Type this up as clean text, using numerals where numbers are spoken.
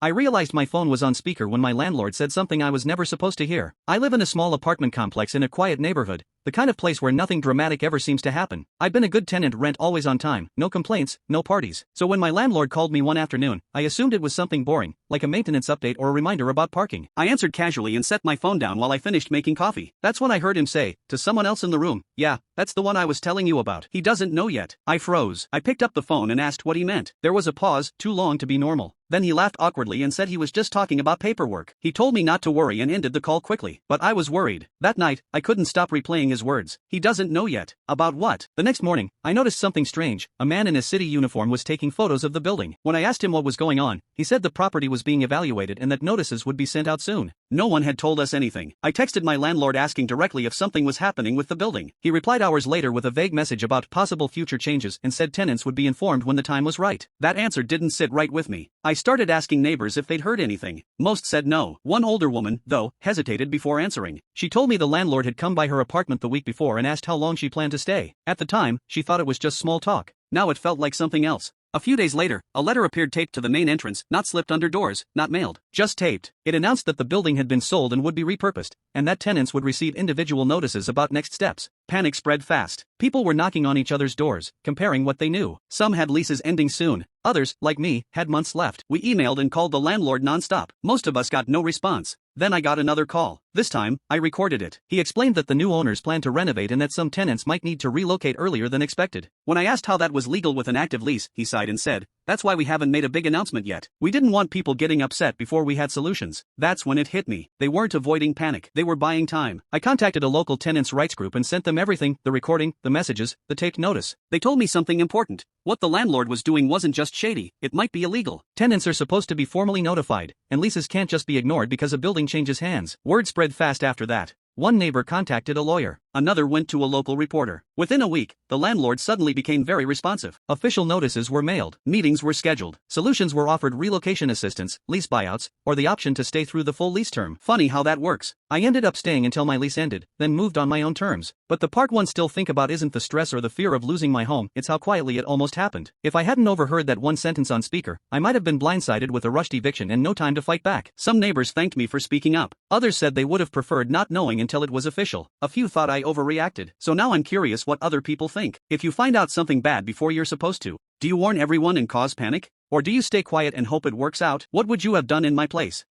I realized my phone was on speaker when my landlord said something I was never supposed to hear. I live in a small apartment complex in a quiet neighborhood, the kind of place where nothing dramatic ever seems to happen. I've been a good tenant, rent always on time, no complaints, no parties. So when my landlord called me one afternoon, I assumed it was something boring, like a maintenance update or a reminder about parking. I answered casually and set my phone down while I finished making coffee. That's when I heard him say, to someone else in the room, "Yeah, that's the one I was telling you about. He doesn't know yet." I froze. I picked up the phone and asked what he meant. There was a pause, too long to be normal. Then he laughed awkwardly and said he was just talking about paperwork. He told me not to worry and ended the call quickly. But I was worried. That night, I couldn't stop replaying his words. He doesn't know yet. About what? The next morning, I noticed something strange. A man in a city uniform was taking photos of the building. When I asked him what was going on, he said the property was being evaluated and that notices would be sent out soon. No one had told us anything. I texted my landlord asking directly if something was happening with the building. He replied hours later with a vague message about possible future changes and said tenants would be informed when the time was right. That answer didn't sit right with me. I started asking neighbors if they'd heard anything. Most said no. One older woman, though, hesitated before answering. She told me the landlord had come by her apartment the week before and asked how long she planned to stay. At the time, she thought it was just small talk. Now it felt like something else. A few days later, a letter appeared taped to the main entrance, not slipped under doors, not mailed, just taped. It announced that the building had been sold and would be repurposed, and that tenants would receive individual notices about next steps. Panic spread fast. People were knocking on each other's doors, comparing what they knew. Some had leases ending soon. Others, like me, had months left. We emailed and called the landlord nonstop. Most of us got no response. Then I got another call. This time, I recorded it. He explained that the new owners plan to renovate and that some tenants might need to relocate earlier than expected. When I asked how that was legal with an active lease, he sighed and said, "That's why we haven't made a big announcement yet. We didn't want people getting upset before we had solutions." That's when it hit me. They weren't avoiding panic. They were buying time. I contacted a local tenants' rights group and sent them everything, the recording, the messages, the taped notice. They told me something important. What the landlord was doing wasn't just shady, it might be illegal. Tenants are supposed to be formally notified, and leases can't just be ignored because a building changes hands. Word spread fast after that. One neighbor contacted a lawyer. Another went to a local reporter. Within a week, the landlord suddenly became very responsive. Official notices were mailed, meetings were scheduled, solutions were offered, relocation assistance, lease buyouts, or the option to stay through the full lease term. Funny how that works. I ended up staying until my lease ended, then moved on my own terms. But the part one still think about isn't the stress or the fear of losing my home, it's how quietly it almost happened. If I hadn't overheard that one sentence on speaker, I might have been blindsided with a rushed eviction and no time to fight back. Some neighbors thanked me for speaking up. Others said they would have preferred not knowing until it was official. A few thought I overreacted. So now I'm curious what other people think. If you find out something bad before you're supposed to, do you warn everyone and cause panic? Or do you stay quiet and hope it works out? What would you have done in my place?